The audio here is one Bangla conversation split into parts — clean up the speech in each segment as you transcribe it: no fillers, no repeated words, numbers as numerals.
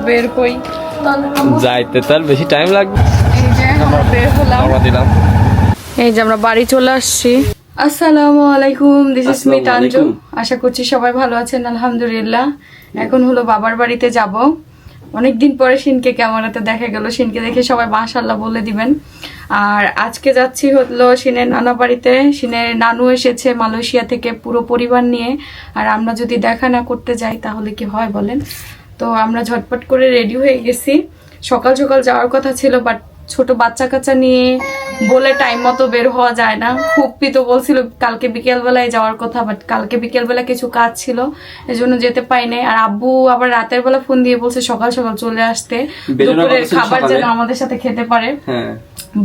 বের কই যাইতে তার বেশি টাইম লাগবে। এই যে আমরা বের হলাম, এই যে আমরা বাড়ি চলে আসছি। আসসালামু আলাইকুম, দিস ইজ মি তানজু। আশা করছি সবাই ভালো আছেন, আলহামদুলিল্লাহ। এখন হলো বাবার বাড়িতে যাব। অনেকদিন পরে শিনকে ক্যামেরাতে দেখা গেল, শিনকে দেখে সবাই মাশাআল্লাহ বলে দিবেন। আর আজকে যাচ্ছি হলো শিনের নানা বাড়িতে। শিনের নানু এসেছে মালয়েশিয়া থেকে পুরো পরিবার নিয়ে। আর আমরা যদি দেখা না করতে যাই তাহলে কি হয় বলেন? তো আমরা ঝটপট করে রেডি হয়ে গেছি। সকাল সকাল যাওয়ার কথা ছিল, বাট ছোট বাচ্চা কাচ্চা নিয়ে বলে টাইম মতো বের হওয়া যায় না। ফুপ্পি তো বলছিল কালকে বিকেল বেলায় যাওয়ার কথা, বাট কালকে বিকেল বেলা কিছু কাজ ছিল, এজন্য যেতে পাই নাই। আর আব্বু আবার রাতের বেলা ফোন দিয়ে বলছে সকাল সকাল চলে আসতে, দুপুরের খাবার যেন আমাদের সাথে খেতে পারে।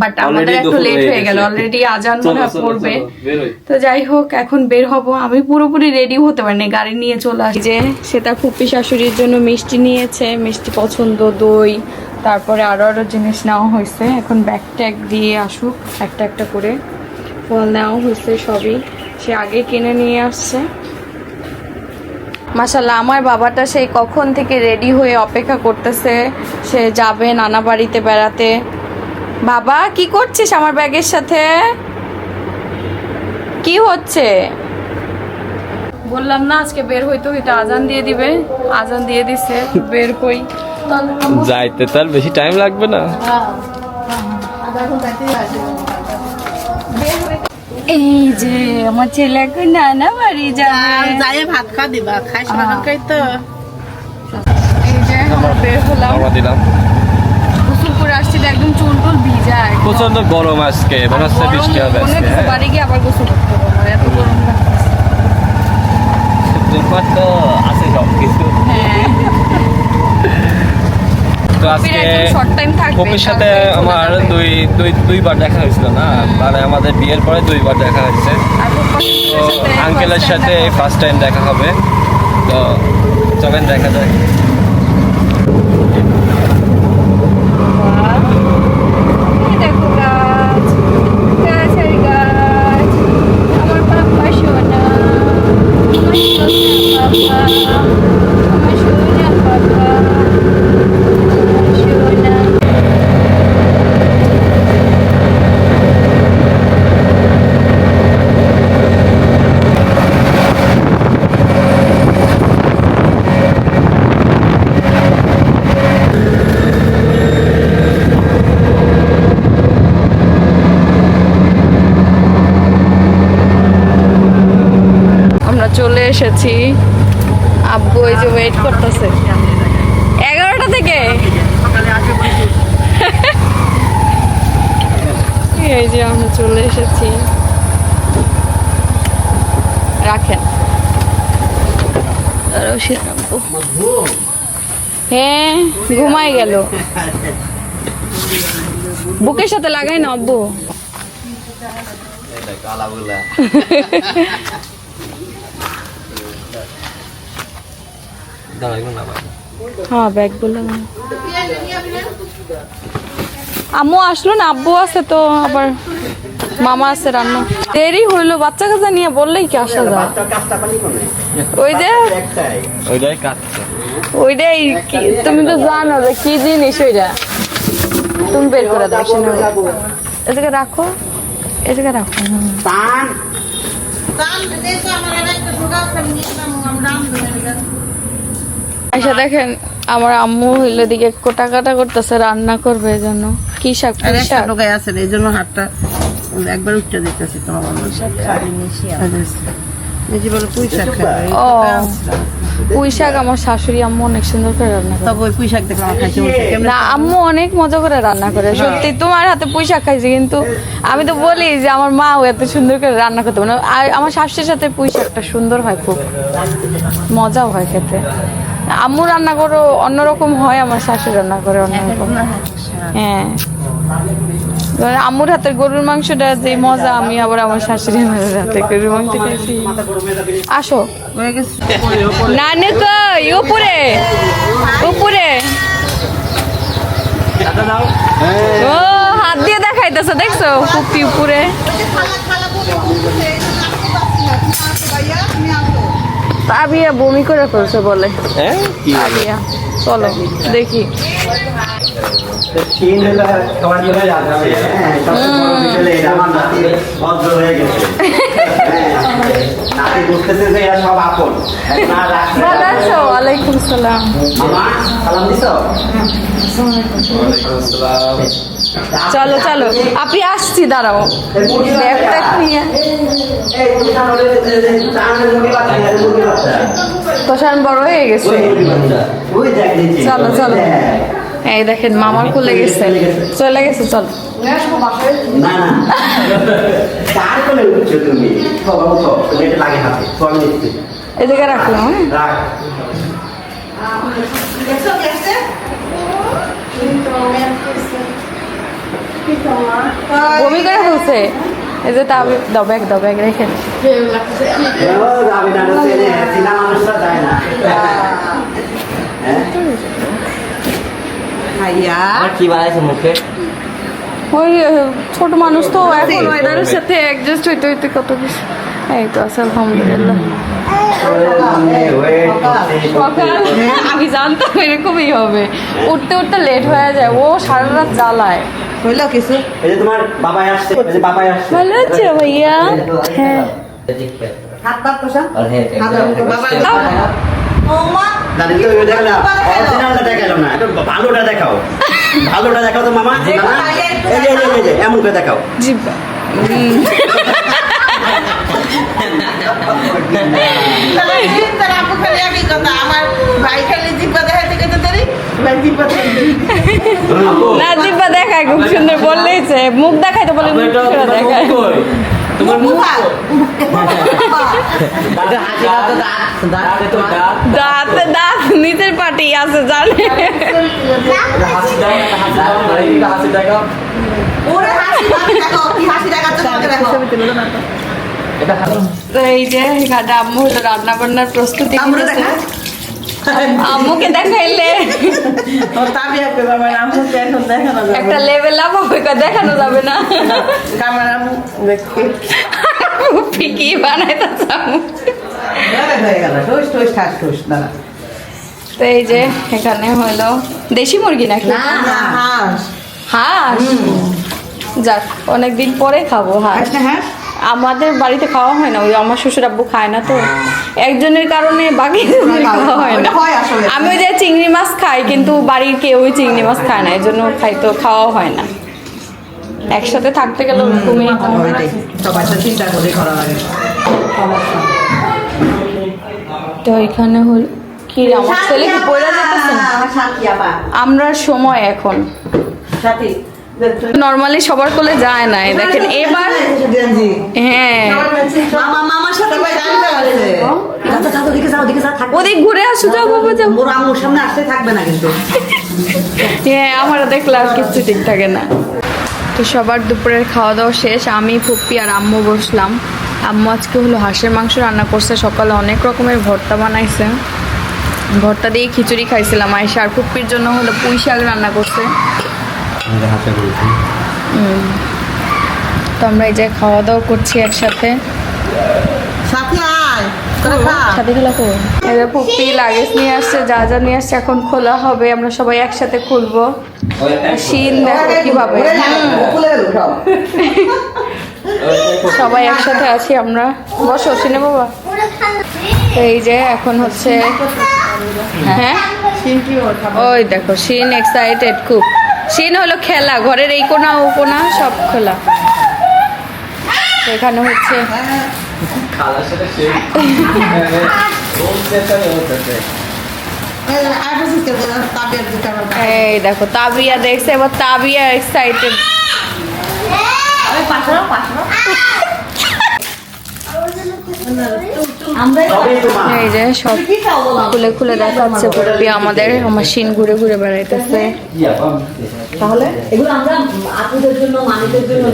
বাট আমাদের একটু লেট হয়ে গেল, অলরেডি আজান মনে হয় পড়বে। তো যাই হোক, এখন বের হব। আমি পুরোপুরি রেডি হতে পারিনি, গাড়ি নিয়ে চলে আসি। যে সে তার ফুপ্পি শাশুড়ির জন্য মিষ্টি নিয়েছে, মিষ্টি পছন্দ, দই, তারপরে আরো জিনিস নেওয়া হয়েছে। এখন ব্যাগ ট্যাগ দিয়ে আসুক, একটা একটা করে ফল নেওয়া হয়েছে, সবই সে আগে কিনে নিয়ে আসছে। মাশাআল্লাহ, আমার বাবাটা সেই কখন থেকে রেডি হয়ে অপেক্ষা করতেছে, সে যাবে নানা বাড়িতে বেড়াতে। বাবা কি করছিস আমার ব্যাগের সাথে? কি হচ্ছে? বললাম না আজকে বের হইতে হইতে আজান দিয়ে দিবে, আজান দিয়ে দিছে। বের কই যাইতে তার বেশি টাইম লাগবে না। এই যে আমার ছেলেকে নানা বাড়ি যাবে, ভাত খা দিবা খাই তো। এই যে আমরা বের হলাম, গোসল করে আসছি, একদম চুল টুল ভিজা। প্রচন্ড গরম আজকে, মনে হচ্ছে বৃষ্টি হবে আজকে। বাড়ি গিয়ে আবার গোসল করতে হবে, এত গরম লাগছে। তো আছে সব কিছু। তো আজকে কপির সাথে আমার দুইবার দেখা হয়েছিল না, মানে আমাদের বিয়ের পরে দুইবার দেখা হয়েছে। তো আঙ্কেলের সাথে ফার্স্ট টাইম দেখা হবে, তো চলেন দেখা যাক। দেখো গাছ, গাছের গাছ, আমার পাপা সোনা, আমার সোনা পাপা, আমার সোনা পাপা, সোনা। আমরা চলে এসেছি, আব্বু এই যে ওয়েট করতেছে 11টা থেকে। এই যে আমরা চলে এসেছি, রাখেন। হ্যাঁ ঘুমাই গেল, বুকের সাথে লাগাই না আব্বু। হ্যাঁ ব্যাগ বললাম, আম্মু আসলো না, আব্বু আছে তো, আবার মামা আছে রান্না। দেরি হইলো, বাচ্চা কাচ্চা নিয়ে বললেই কি আসা যায়? ওইটাই তুমি তো জানো যে কি জিনিস ওইটা, তুমি বের করে দাও। এদিকে রাখো, এদিকে রাখো। আচ্ছা দেখেন, আমার আম্মু হইলে দিকে কাটা করতেছে, রান্না করবে এই জন্য। কি শাক? লোকাই আছে এই জন্য হাতটা একবার উঠতে দিতেছি। তোমার পুঁই শাক খাবে। ও পুঁই শাক আমার শাশুড়ি আম্মু অনেক সুন্দর করে রান্না করে। তবে ওই পুঁই শাক দেখলাম খাইছে না, আম্মু অনেক মজা করে রান্না করে সত্যি। তোমার হাতে পুঁই শাক খাইছি, কিন্তু আমি তো বলি যে আমার মাও এত সুন্দর করে রান্না করতে পারে। আর আমার শাশুড়ির সাথে পুঁই শাকটা সুন্দর হয়, খুব মজাও হয় খেতে। আম্মু রান্না করো অন্যরকম হয়, আমার শাশুড়ি রান্না করে অন্যরকম। হ্যাঁ, আম্মুর হাতের গরুর মাংসটা যে মজা, আমি আবার আমার শাশুড়ির হাতে গরুর মাংস খাইছি। আসো নানি কই? উপরে উপরে। ও হাত দিয়ে দেখাইতেছে, দেখছো ফুপি উপরে। তাবিয়া বমি করে ফেলছে বলে। হ্যাঁ কি তাবিয়া চলো দেখি। ভালো আছো? ওয়ালাইকুম সালাম। চলো চলো, আপনি আসছি, দাঁড়াও ব্যাগটা নিয়ে। তোষান বড় হয়ে গেছে। চলো চলো, এই দেখেন মামার কোলে গেছে, চলে গেছে। চলো এদিকে রাখলাম। বমি করে বলছে। এই যে তা দাও ব্যাগ রেখে কি বানাইছে মুখে? ওই ছোট মানুষ তো এখন ওয়েদারের সাথে অ্যাডজাস্ট হইতে হইতে কত কিছু। এই তো আছে আলহামদুলিল্লাহ। সকাল আমি জানতাম এরকমই হবে, উঠতে উঠতে লেট হয়ে যায়, ও সারা রাত জ্বালায়। হইলো কিছু? এই যে তোমার বাবাই আসছে, এই যে বাবাই আসছে। ভালো আছে ভাইয়া? হ্যাঁ হাত পাত কষা আর হ্যাঁ, দাদি তো দেখালো অরিজিনালটা দেখালো না, এটা ভালোটা দেখাও। ভালোটা দেখাও তো মামা। এই যে এমন করে দেখাও। জি না, জিব্বা দেখায় খুব সুন্দর, বললেই মুখ দেখায় তো বলে দেখায়। তোমার মুখ দাঁত নিচের পাটি আছে জানে। এই যে এখানে আম্মু হলো রান্না বান্নার প্রস্তুতি নিতেছে। আম্মুকে দেখাইলে একটা লেভেল আপ হবে, দেখানো যাবে না। কি বানাইতেছে আম্মু। তো এই যে এখানে হলো দেশি মুরগি নাকি হাঁস? যাক, অনেকদিন পরে খাবো হাঁস। আমাদের বাড়িতে খাওয়া হয় না, ওই আমার শ্বশুর আব্বু খায় না, তো একজনের কারণে বাকি খাওয়া হয় না। আমি ওই যে চিংড়ি মাছ খাই, কিন্তু বাড়ির কেউই চিংড়ি মাছ খায় না, এই জন্য খাওয়া হয় না। একসাথে থাকতে গেলে তুমি তো এখানে হল কি আমার ছেলে কি পড়ে যেতেছে। আমরা সময় এখন নরমালি সবার কোলে যায় না, দেখেন এবার। হ্যাঁ ওদিক ঘুরে আসো, যাও বাবা যাও। সামনে আসতে থাকবে না কিন্তু। হ্যাঁ আমারও দেখলাম কিছু ঠিক থাকে না। তো সবার দুপুরের খাওয়া দাওয়া শেষ, আমি ফুপ্পি আর আম্মু বসলাম। আম্মু আজকে হলো হাঁসের মাংস রান্না করছে, সকালে অনেক রকমের ভর্তা বানাইছে, ভর্তা দিয়ে খিচুড়ি খাইছিলাম। আয়সা আর ফুপ্পির জন্য হলো পুঁই শাক রান্না করছে। তো আমরা এই যে খাওয়া দাওয়া করছি একসাথে। সাথে খেলা করবো। এবার ফুপ্পি লাগেজ নিয়ে আসছে, যা যা নিয়ে আসছে এখন খোলা হবে, আমরা সবাই একসাথে খুলবো। শিন দেখো কিভাবে, সবাই একসাথে আছি আমরা। বসো শিনে বাবা। এই যে এখন হচ্ছে, হ্যাঁ ওই দেখো শিন এক্সাইটেড খুব। শিন হলো খেলা, ঘরের এই কোনা ও কোনা সব খোলা। এখানে হচ্ছে এই দেখো তাবিয়া দেখছে, এবার তাবিয়া এক্সাইটেড। এই যে সব খুলে খুলে দেখাচ্ছে পুরোপি আমাদের। আমার শিন ঘুরে ঘুরে বেড়াইতেছে। তাহলে এগুলো আমরা আপুদের জন্য, মানিদের জন্য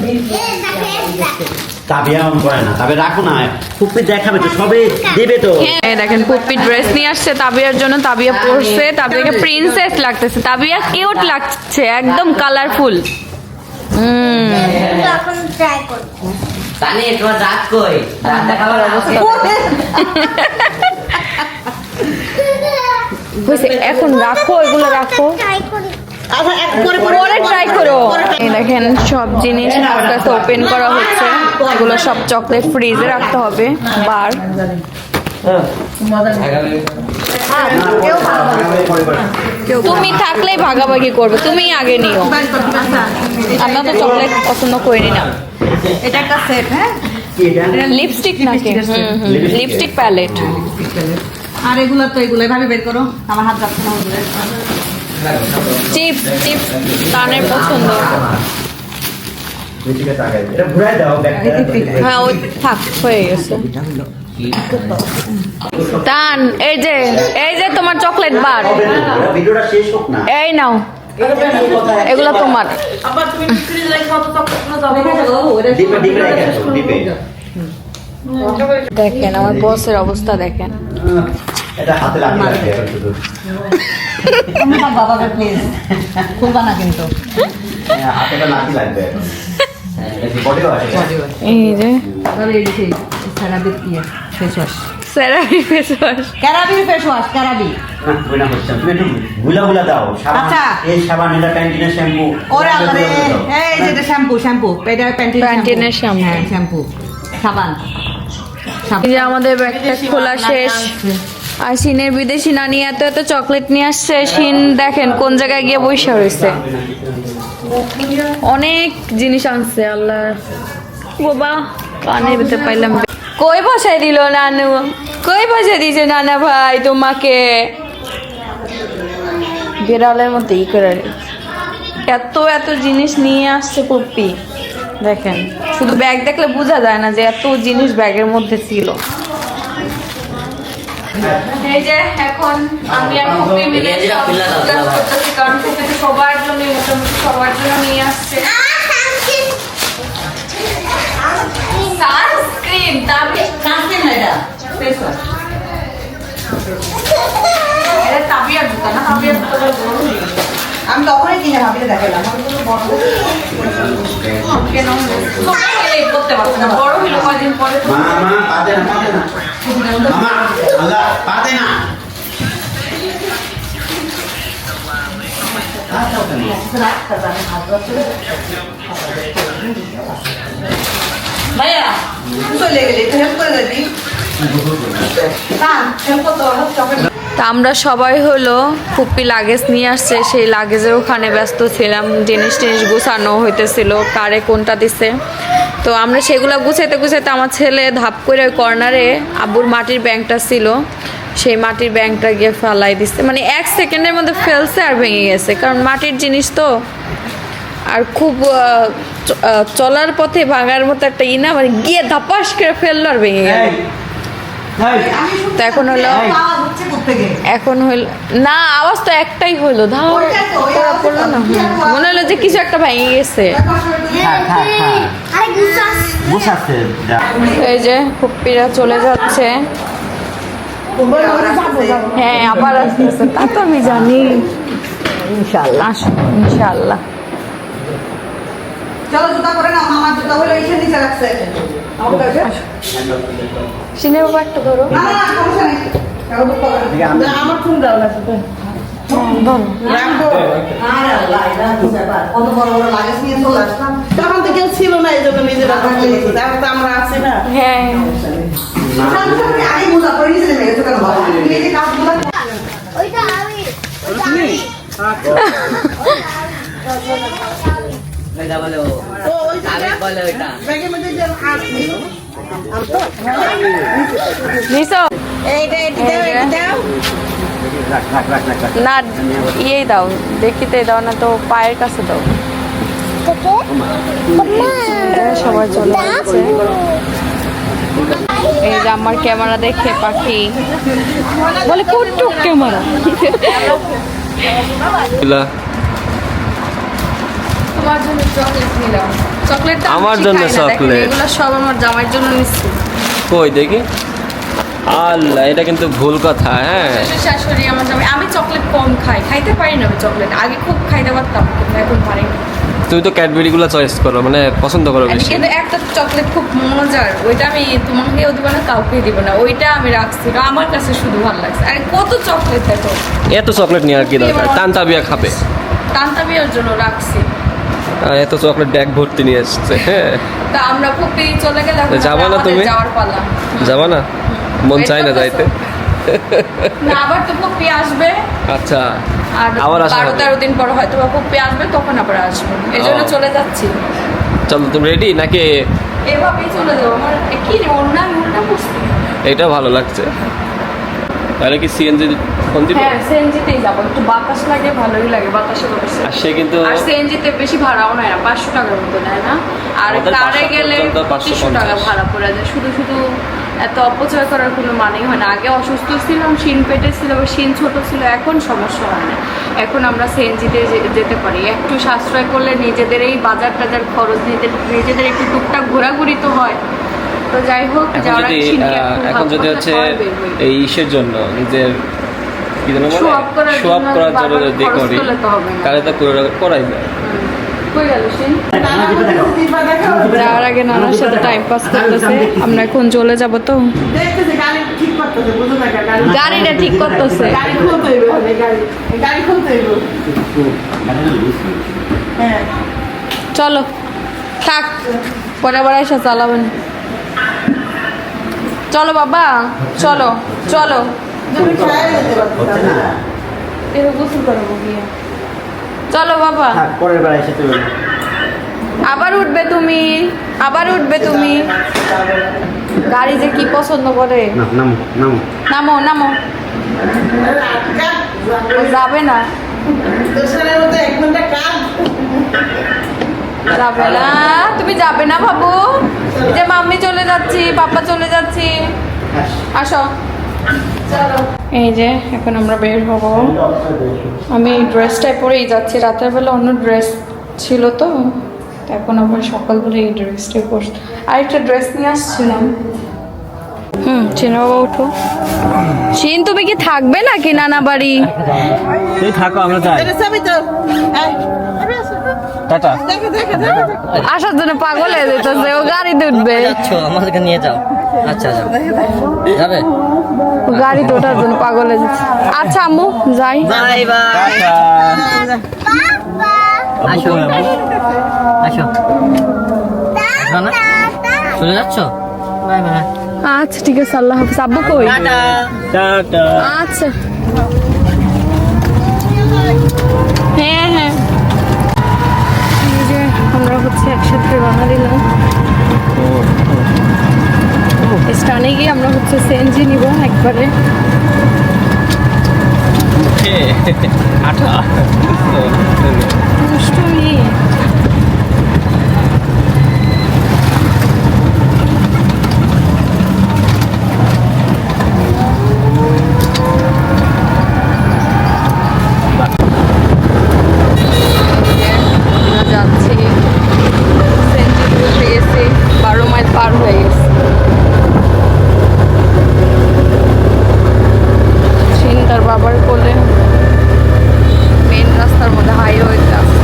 দেখেন পুপ্পি ড্রেস নিয়ে আসছে তাবিয়ার জন্য, তাবিয়া পরছে, তাবিয়াকে প্রিন্সেস লাগতেছে, তাবিয়া কিউট লাগছে, একদম কালারফুল। হয়েছে, এখন রাখো, এগুলো রাখো, পরে ট্রাই করো। এই দেখেন সব জিনিস আস্তে আস্তে ওপেন করা হচ্ছে, এগুলো সব চকলেট ফ্রিজে রাখতে হবে। বার তুমি থাকলেই ভাগাভাগি করবে, তুমি আগে নিও, আমরা তো চকলেট পছন্দ করিনি না। এটা একটা সেট, হ্যাঁ, লিপস্টিক নাকি? Lipstick palette. আর এগুলো তো এগুলো এভাবে বের করো, আমার হাত যাচ্ছে না ওগুলো। চিপস, চিপস তানের পছন্দ। এটা ঘুরাই দাও ব্যাগটা। হ্যাঁ ওই থাক, হয়ে গেছে। তান এই যে তোমার চকলেট বার, ভিডিওটা শেষ হোক না। এই নাও, এগুলো তোমার। ডিপে ডিপে রেখে দাও, ডিপে। দেখেন আমার বসের অবস্থা দেখেন। এটা হাতে লাগিয়ে রাখতে এখন শুধু। বাবা প্লিজ খুলবা না কিন্তু। হাতেটা নাকি লাগবে। বডিও আছে। এই যে তাহলে এই যে CeraVe face wash, CeraVe face wash. ক্যারাবির ফেস ওয়াশ, ক্যারাবি। না বুঝা হচ্ছে, তুমি একটু গুলা দাও। সাবান, আচ্ছা। এই সাবান, এটা প্যান্টিনের শ্যাম্পু। ওরে আল্লাহ রে, এই যে এটা শ্যাম্পু, এটা প্যান্টিনের শ্যাম্পু। হ্যাঁ শ্যাম্পু, সাবান। এই যে আমাদের ব্যাগটা খোলা শেষ। আর শিনের বিদেশি নানি এত এত চকলেট নিয়ে আসছে। শিন দেখেন কোন জায়গায় গিয়ে বসে রয়েছে, অনেক জিনিস আনছে। আল্লাহ বাবা, কানে বেতে পাইলাম। কই বসাই দিল নানু, কই বসাই দিয়েছে নানা ভাই তোমাকে? বিড়ালের মতো ই করে এত এত জিনিস নিয়ে আসছে পুপ্পি। দেখেন শুধু ব্যাগ দেখলে বোঝা যায় না যে এত জিনিস ব্যাগের মধ্যে ছিল। এই যে এখন আমি আর পুপ্পি মিলে সব কাজ করতেছি, কারণ পুপ্পি তো সবার জন্য, মোটামুটি সবার জন্য নিয়ে আসছে সানস্ক্রিন। তারপরে সানস্ক্রিন না, এটা ফেস ওয়াশ। এটা তাবিয়ার জুতা না, তাবিয়ার জুতা আমি তখনই কিনে ভাবিয়ে দেখালাম, আমি কোনো বড় কেন করতে পারছে না, বড় হলো কদিন পরে। মামা পাতে না, পাতে না। মামা আল্লাহ পাতে না। ভাইয়া চলে গেলে একটু হেল্প করে দিবি। না হেল্প করতে হবে। তা আমরা সবাই হলো পুপ্পি লাগেজ নিয়ে আসছে, সেই লাগেজের ওখানে ব্যস্ত ছিলাম, জিনিস গুছানো হইতেছিল কারে কোনটা দিছে। তো আমরা সেগুলো গুছাইতে গুছাইতে আমার ছেলে ধাপ করে কর্নারে আব্বুর মাটির ব্যাংকটা ছিল, সেই মাটির ব্যাংকটা গিয়ে ফেলাই দিচ্ছে। মানে 1 সেকেন্ডের মধ্যে ফেলছে আর ভেঙে গেছে, কারণ মাটির জিনিস তো। আর খুব চলার পথে ভাঙার মতো একটা ই না, মানে গিয়ে ধাপাস করে ফেললো আর ভেঙে গেল। তো এখন হলো না, আওয়াজ তো একটাই হলো, ধরা পড়লো না। মনে হলো যে কিছু একটা ভেঙে গেছে। এই যে পুপ্পিরা চলে যাচ্ছে। হ্যাঁ আবার আসতেছে, তা তো আমি জানি। ইনশাআল্লাহ ইনশাআল্লাহ। চলো জুতা করে নাও, মামার জুতা হলো এইখানে নিচে রাখছে। সিনে বাবা একটা ধরো। না না সমস্যা নেই, কারো দুঃখ হবে না। আমার ফোন দাও না তো। রাখবো। আরে আল্লাহ, এটা কি ব্যাপার? কত বড় বড় লাগেজ নিয়ে চলে আসলাম। তখন তো কেউ ছিল না, এই জন্য নিজেরা থাকলে এখন তো আমরা আছি না। হ্যাঁ আগে বোঝা পড়ে নিচে নেমে গেছে কেন বাবা? তুমি এই যে কাজগুলো ওইটা আমি, ওইটা আমি। ও ওইটা ব্যাগের মধ্যে যে আছে নিছো এইটা এটি দাও, এটি দাও। না, ইয়েই দাও, দেখিতে দাও না তো, পায়ের কাছে দাও। সবাই চলে যাচ্ছে। এই যে আমার ক্যামেরা দেখে পাখি বলে কুটুক ক্যামেরা। তোমার জন্য চকলেট নিলাম। চকলেট আমার জন্য চকলেট। এগুলো সব আমার জামাইয়ের জন্য নিচ্ছি। কই দেখি। আল্লাহ, এটা কিন্তু ভুল কথা। হ্যাঁ, শ্বশুর শাশুড়ি আমার জামাই, আমি চকলেট কম খাই, খাইতে পারি না আমি চকলেট, আগে খুব খাইতে পারতাম কিন্তু এখন পারি না। তুমি তো ক্যাডবেরি গুলো চয়েস করো, মানে পছন্দ করো বেশি। কিন্তু একটা চকলেট খুব মজার, ওইটা আমি তোমাকেও দিব না, কাউকে দিব না, ওইটা আমি রাখছি, ওটা আমার কাছে শুধু ভালো লাগছে। আরে কত চকলেট দেখো, এত চকলেট নিয়ে আর কি দরকার, তানতাবিয়া খাবে। তান্তাবিয়ার জন্য রাখছি। আর এত চকলেট ব্যাগ ভর্তি নিয়ে আসছে। হ্যাঁ, তা আমরা খুব পেয়ে চলে গেলাম, যাবা না তুমি? যাওয়ার পালা। যাবা না? মন চায় না যাইতে? না, আবার তো পুপ্পি আসবে, আচ্ছা, আর আবার আসা 12-13 দিন পর হয়তো বা পুপ্পি আসবে, তখন আবার আসবো, এই জন্য ও। চলে যাচ্ছি। চলো, তুমি রেডি নাকি? এভাবেই চলে যাবো। আমার কি রে, ওড়না পড়ছি। এটা ভালো লাগছে। তাহলে কি সিএনজি ফোন দিল? হ্যাঁ, সিএনজিতেই যাবো, একটু বাতাস লাগে, ভালোই লাগে বাতাসে বাতাসে। আর সে কিন্তু আর সিএনজিতে বেশি ভাড়াও নেয় না, 500 টাকার মতো নেয় না। আর আমাদের কারে 500 গেলে পর্যন্ত 300 টাকা 550 ভাড়া পড়ে যায়। শুধু শুধু এত অপচয় করার কোনো মানেই হয় না। আগে অসুস্থ ছিলাম, শিন পেটে ছিল, শিন ছোট ছিল, এখন সমস্যা হয় না। এখন আমরা সিএনজিতে যেতে পারি, একটু সাশ্রয় করলে নিজেদের এই বাজার টাজার খরচ, নিজেদের একটু টুকটাক ঘোরাঘুরি তো হয়। তো যাই হোক, এখন যদি হচ্ছে এই ইসের জন্য নিজের কি যেন বলে, Show off করার শো আপ জন্য করার জন্য বারবার যদি খরচ করি, করলে তো হবে না। তাহলে তো করাই যায়। কই গেল শিন? দিবা দেখো যাওয়ার আগে নানার সাথে টাইম পাস করতেছে। আমরা এখন চলে যাব তো। দেখতেছে গাড়ি ঠিক করতেছে, বুঝো না গাড়ি গাড়িটা ঠিক করতেছে। গাড়ি খুলতে হইবে, হবে গাড়ি খুলতে হইবে। হ্যাঁ চলো, থাক, পরে আবার এসে চালাবেন। চলো বাবা, চলো চলো। তুমি খায় যেতে পারছো হচ্ছে না। এরকম গোসল করবো গিয়ে। চলো বাবা, থাক, পরের বার এসে তুমি আবার উঠবে তুমি, আবার উঠবে তুমি। গাড়ি যে কি পছন্দ করে। নামো নামো। নামো নামো, ও যাবে না, দোসরের মতো 1 ঘন্টা কাজ। যাবে না, তুমি যাবে না বাবু। এই যে মাম্মি চলে যাচ্ছি, পাপা চলে যাচ্ছি, আসো। এই যে এখন আমরা বের হব। আমি এই ড্রেসটাই পরেই যাচ্ছি, রাতের বেলা অন্য ড্রেস ছিল তো, এখন আবার সকালবেলা এই ড্রেসটাই পরছি। আরেকটা ড্রেস নিয়ে আসছিলাম। চিনো বাবা, উঠো। শিন, তুমি কি থাকবে নাকি নানা বাড়ি? তুমি থাকো, আমরা যাই। এটা সবই তো এই, টাটা। দেখো দেখো দেখো আসার জন্য পাগল হয়ে যেতেছে, ও গাড়িতে উঠবে, যাচ্ছ আমাদেরকে নিয়ে যাও। আচ্ছা যাও, যাবে। ও গাড়িতে ওঠার জন্য পাগল হয়ে যাচ্ছে। আচ্ছা আম্মু, যাই। Bye bye. আসো আসো। না চলে যাচ্ছ? Bye bye. আচ্ছা ঠিক আছে, আল্লাহ হাফিজ। আব্বু কই? টাটা। টাটা। আচ্ছা, হ্যাঁ হ্যাঁ। এই যে আমরা হচ্ছে একসাথে রওনা দিলাম। স্টানে গিয়ে আমরা হচ্ছে সিএনজি নিব একবারে। আটা। দুষ্টুমি। আমরা যাচ্ছি, সিএনজি উঠে গেছি, 12 মাইল পার হয়ে গেছে। তার বাবার কোলে, মেন রাস্তার মধ্যে, হাইওয়েতে আছে।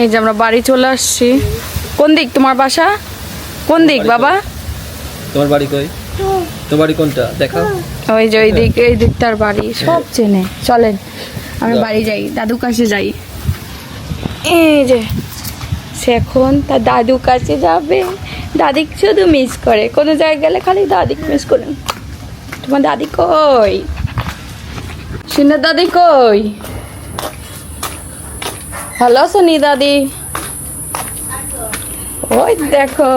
এই যে আমরা বাড়ি চলে আসছি। কোন দিক তোমার বাসা? কোন দিক বাবা? তোমার বাড়ি কই? তোমার বাড়ি কোনটা দেখাও। ওই যে ওই দিক, এই দিক তার বাড়ি, সব চেনে। চলেন আমরা বাড়ি যাই, দাদু কাছে যাই। এই যে সে এখন তার দাদু কাছে যাবে। দাদি শুধু মিস করে, কোনো জায়গায় গেলে খালি দাদি মিস করে। তোমার দাদি কই? সিনের দাদি কই? হ্যালো সোনি দাদি, ওই দেখো।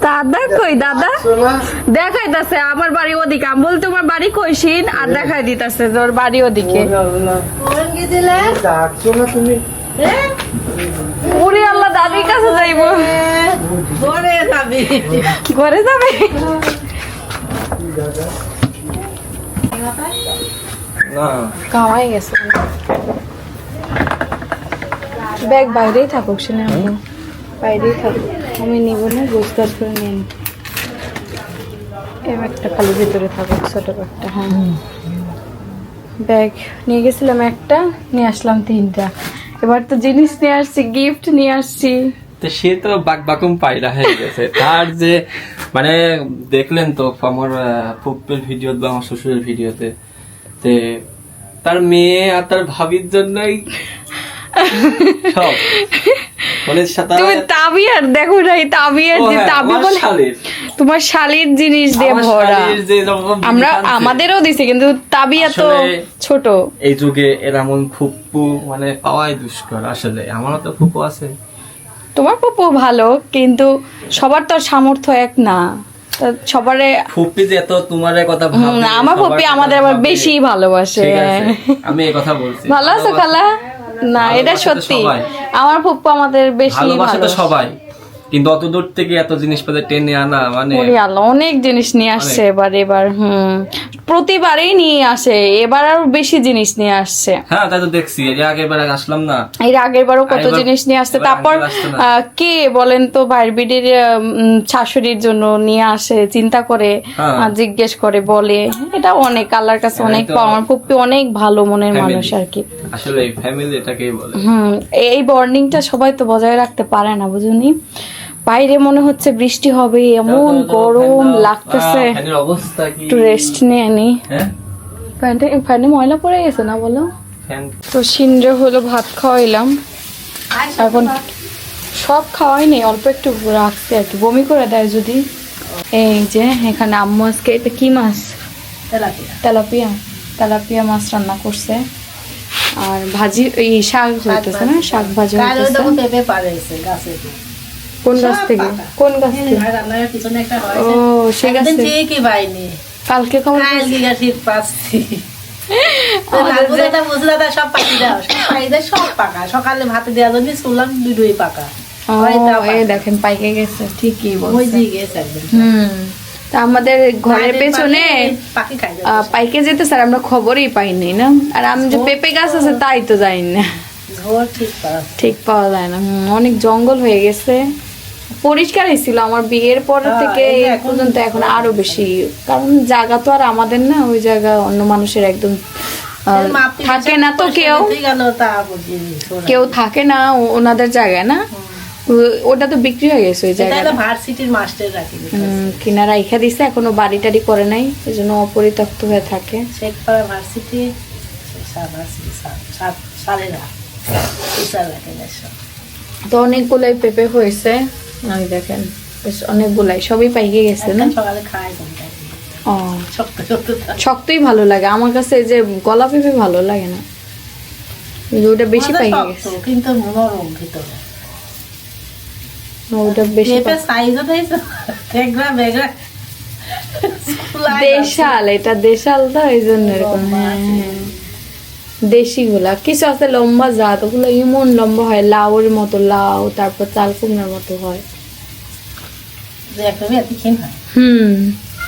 দাদা কই? দাদা দেখাইতাছে আমার বাড়ি ওদিকে। আমি বলতে তোমার বাড়ি কই শিন, আর দেখাই দিতাছে তোর বাড়ি ওদিকে। ওরে আল্লাহ, দাদির কাছে যাইবো। ঘরে যাবি। ঘরে যাবে? না কামাই গেছে ব্যাগ বাইরেই থাকুক শুনে আমি বাইরেই থাকুক আমি নিব না গোছগাছ করে নিন এই ব্যাগটা খালি ভিতরে থাকুক ছোট ব্যাগটা হ্যাঁ ব্যাগ নিয়ে গেছিলাম একটা নিয়ে আসলাম 3টা এবার তো জিনিস নিয়ে আসছি গিফট নিয়ে আসছি তো সে তো বাকবাকুম পায়রা হয়ে গেছে তার যে মানে দেখলেন তো আমার ফুপ্পের ভিডিও বা আমার শ্বশুরের ভিডিওতে তে তার মেয়ে আর তার ভাবির জন্যই সব মানে তুমি তাবিয়ার দেখো নাই তাবিয়ার যে তাবি বলে তোমার শালির জিনিস দিয়ে ভরা আমরা আমাদেরও দিছি কিন্তু তাবিয়া তো ছোট এই যুগে এমন ফুপ্পু মানে পাওয়াই দুষ্কর আসলে আমারও তো ফুপ্পু আছে তোমার ফুপ্পু ভালো কিন্তু সবার তো আর সামর্থ্য এক না তো সবারে ফুপ্পি যে এত তোমার কথা ভাবে আমার ফুপ্পি আমাদের আবার বেশি ভালোবাসে ঠিক আছে, আমি এই কথা বলছি ভালো আছো খালা না এটা সত্যি আমার ফুপ্পু আমাদের বেশি ভালোবাসে তো ভালোবাসে সবাই কিন্তু অত দূর থেকে এত জিনিসপত্র টেনে আনা মানে ওরে আল্লাহ অনেক জিনিস নিয়ে আসছে এবার প্রতিবারেই নিয়ে আসে এবার আরো বেশি জিনিস নিয়ে আসছে হ্যাঁ তাই তো দেখছি এর আগের আসলাম না এর আগের বারও কত জিনিস নিয়ে আসছে তারপর কে বলেন তো ভাইয়ের বিডির শাশুড়ির জন্য নিয়ে আসে চিন্তা করে জিজ্ঞেস করে বলে এটা অনেক আল্লাহর কাছে অনেক পাওয়া আমার পুপ্পি অনেক ভালো মনের মানুষ আর কি আসলে ফ্যামিলি এটাকেই বলে এই বর্নিংটা সবাই তো বজায় রাখতে পারে না বুঝুনি বাইরে মনে হচ্ছে বৃষ্টি হবে এমন গরম লাগতেছে অবস্থা কি একটু রেস্ট নিয়ে নি ফ্যানে ময়লা পড়ে গেছে না বলো তো সিন্ডে হলো ভাত খাওয়াইলাম এখন সব খাওয়াইনি অল্প একটু রাখছি আর কি বমি করে দেয় যদি এই যে এখানে আম্মু আজকে এটা কি মাছ তেলাপিয়া তেলাপিয়া মাছ রান্না করছে আর ভাজি এই শাক হইতেছে না শাক ভাজি হইতেছে কোন গাছ থেকে কোন গাছ থেকে ও সে গাছ থেকে কালকে খবর সকালে ভাতে দেওয়া জন্য শুনলাম দুই পাকা দেখেন পাইকে গেছে ঠিকই তা আমাদের ঘরের পেছনে পাইকে যেতে স্যার আমরা খবরই পাইনি না আর আমি যে পেঁপে গাছ আছে তাই তো জানি না ঠিক পাওয়া যায় না অনেক জঙ্গল হয়ে গেছে পরিষ্কার হয়েছিল আমার বিয়ের পর থেকে পর্যন্ত এখন আরো বেশি কারণ জায়গা তো আর আমাদের না ওই জায়গা অন্য মানুষের একদম থাকে না তো কেউ থাকে না ওনাদের জায়গায় না ওটা তো বিক্রি হয়ে গেছে ওই জায়গায় কিনা রাইখা দিছে এখনো বাড়ি টাড়ি করে নাই এই জন্য অপরিত্যক্ত হয়ে থাকে তো অনেকগুলাই পেঁপে হয়েছে ওই দেখেন বেশ অনেকগুলাই সবই পাইকে গেছে না ও শক্তই ভালো লাগে আমার কাছে এই যে গলা পেঁপে ভালো লাগে না ওটা বেশি পাইকে গেছে কিন্তু নরম ভিতরে ওটা বেশি দেশাল এটা দেশাল তো এই জন্য এরকম দেশি গুলা কিছু আছে লম্বা জাত ওগুলো এমন লম্বা হয় লাউর মতো লাউ তারপর চাল কুমড়ার মতো হয়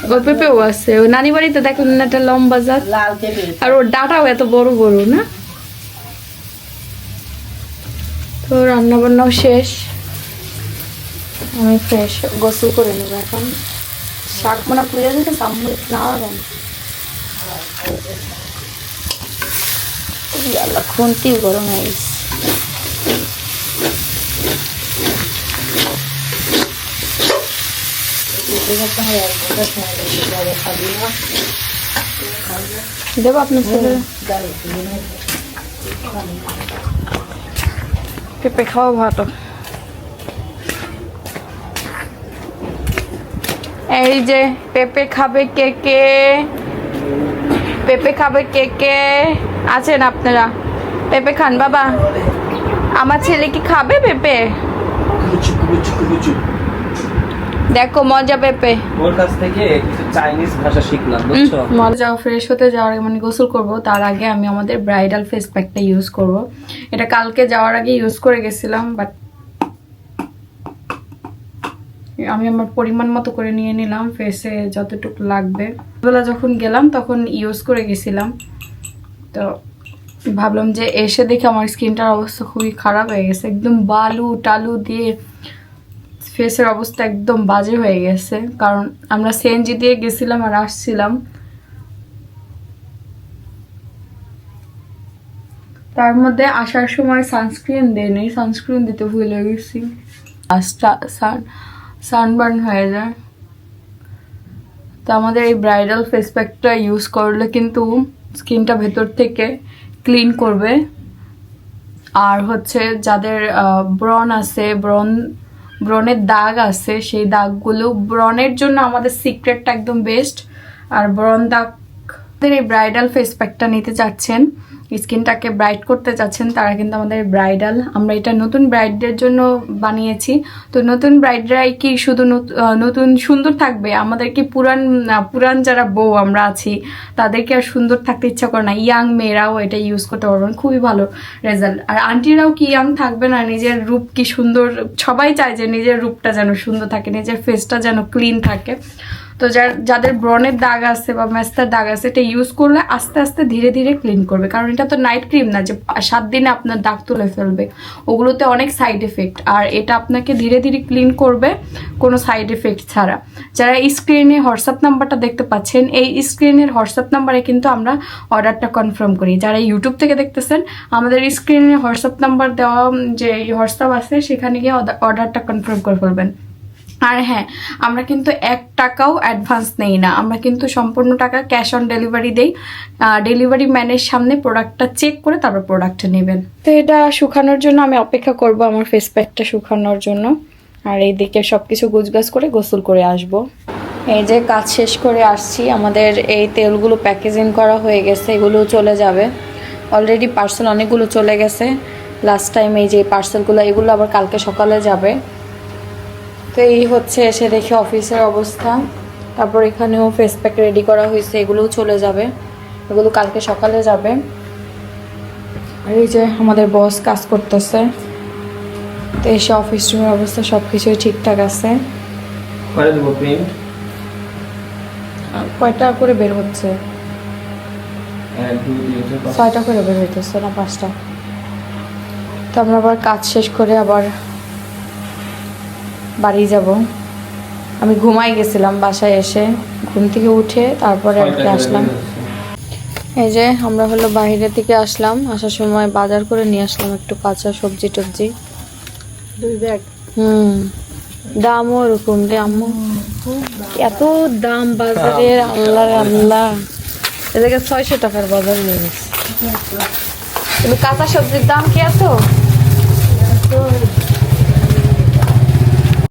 ওই পেঁপেও আছে ওই নানি বাড়িতে দেখলেন একটা লম্বা জাত আর ওর ডাটাও এত বড় বড় না তো রান্না বান্নাও শেষ আমি ফ্রেশ গোসল করে নেব এখন শাক মানে পুড়ে দিতে সামনে না খুন্তি গরম হয়ে গেছে দেবো আপনার ছেলে পেঁপে খাওয়া ভালো এই যে পেঁপে খাবে কে কে পেঁপে খাবে কে কে আছেন আপনারা পেঁপে খান বাবা আমার ছেলে কি খাবে পেঁপে দেখো মজা পেঁপে ওর কাছ থেকে কিছু চাইনিজ ভাষা শিখলাম বুঝছো মজা ফ্রেশ হতে যাওয়ার আগে মানে গোসল করব তার আগে আমি আমাদের ব্রাইডাল ফেস প্যাকটা ইউজ করব এটা কালকে যাওয়ার আগে ইউজ করে গেছিলাম বাট আমি আমার পরিমাণ মতো করে নিয়ে নিলাম, ফেসে যতটুকু লাগবে। বেলা যখন গেলাম তখন ইউজ করে গেছিলাম, তো ভাবলাম যে এসে দেখে আমার স্কিনটার অবস্থা খুবই খারাপ হয়ে গেছে, একদম বালু টালু দিয়ে ফেসের অবস্থা একদম বাজে হয়ে গেছে। কারণ আমরা সিএনজি দিয়ে গেছিলাম আর আসছিলাম, তার মধ্যে আসার সময় সানস্ক্রিন দেয়নি, সানস্ক্রিন দিতে ভুলে গেছি, সানবার্ন হয়ে যায়। তো আমাদের এই ব্রাইডাল ফেস প্যাকটা ইউজ করলে কিন্তু স্কিনটা ভেতর থেকে ক্লিন করবে। আর হচ্ছে যাদের ব্রণ আছে, ব্রণের দাগ আছে, সেই দাগগুলো, ব্রণের জন্য আমাদের সিক্রেটটা একদম বেস্ট। আর ব্রণ দাগ এই ব্রাইডাল ফেস প্যাকটা নিতে চাচ্ছেন, স্কিনটাকে ব্রাইট করতে চাচ্ছেন, তারা কিন্তু আমাদের ব্রাইডাল, আমরা এটা নতুন ব্রাইডদের জন্য বানিয়েছি। তো নতুন ব্রাইডরাই কি শুধু নতুন সুন্দর থাকবে, আমাদের কি পুরান যারা বউ আমরা আছি তাদেরকে আর সুন্দর থাকতে ইচ্ছা করে না, ইয়াং মেয়েরাও এটা ইউজ করতে পারবেন, খুবই ভালো রেজাল্ট। আর আন্টিরাও কি ইয়াং থাকবে না, নিজের রূপ কি সুন্দর, সবাই চায় যে নিজের রূপটা যেন সুন্দর থাকে, নিজের ফেসটা যেন ক্লিন থাকে। তো যাদের ব্রণের দাগ আছে বা মেস্তার দাগ আছে, এটা ইউজ করলে আস্তে আস্তে ধীরে ধীরে ক্লিন করবে। কারণ এটা তো নাইট ক্রিম না যে 7 দিনে আপনার দাগ তুলে ফেলবে, ওগুলোতে অনেক সাইড এফেক্ট। আর এটা আপনাকে ধীরে ধীরে ক্লিন করবে কোনো সাইড এফেক্ট ছাড়া। যারা স্ক্রিনে হোয়াটসঅ্যাপ নাম্বারটা দেখতে পাচ্ছেন, এই স্ক্রিনের হোয়াটসঅ্যাপ নাম্বারে কিন্তু আমরা অর্ডারটা কনফার্ম করি। যারা ইউটিউব থেকে দেখতেছেন, আমাদের স্ক্রিনে হোয়াটসঅ্যাপ নাম্বার দেওয়া যে হোয়াটসঅ্যাপ আছে সেখানে গিয়ে অর্ডারটা কনফার্ম করে ফেলবেন। আর হ্যাঁ, আমরা কিন্তু 1 টাকাও অ্যাডভান্স নেই না, আমরা কিন্তু সম্পূর্ণ টাকা ক্যাশ অন ডেলিভারি দেই। ডেলিভারি ম্যানের সামনে প্রোডাক্টটা চেক করে তারপর প্রোডাক্টটা নেবেন। তো এটা শুকানোর জন্য আমি অপেক্ষা করব, আমার ফেস প্যাকটা শুকানোর জন্য। আর এইদিকে সব কিছু গুছগাছ করে গোসল করে আসব। এই যে কাজ শেষ করে আসছি, আমাদের এই তেলগুলো প্যাকেজিং করা হয়ে গেছে, এগুলো চলে যাবে। অলরেডি পার্সেল অনেকগুলো চলে গেছে লাস্ট টাইম, এই যে পার্সেলগুলো, এগুলো আবার কালকে সকালে যাবে। তো এই হচ্ছে এসে দেখে অফিসের অবস্থা। তারপর এখানেও ফেস প্যাক রেডি করা হয়েছে, এগুলোও চলে যাবে, এগুলো কালকে সকালে যাবে। আর এই যে আমাদের বস কাজ করতেছে। তো এসে অফিস রুমের অবস্থা সব কিছুই ঠিকঠাক আছে। কয়টা করে বের হচ্ছে? 6টা করে বের হইতেছে না 5টা। তো আমরা আবার কাজ শেষ করে আবার বাড়ি যাব। আমি ঘুমাই গেছিলাম, বাসায় এসে ঘুম থেকে উঠে তারপরে আর কি আসলাম। এই যে আমরা হলো বাইরে থেকে আসলাম, আসার সময় বাজার করে নিয়ে আসলাম একটু কাঁচা সবজি টবজি, 2 ব্যাগ। দামও ওরকম রে আম্মু, এত দাম বাজারের, আল্লাহ আল্লাহ। এদিকে 600 টাকার বাজার নিয়ে গেছে, কিন্তু কাঁচা সবজির দাম কি এত?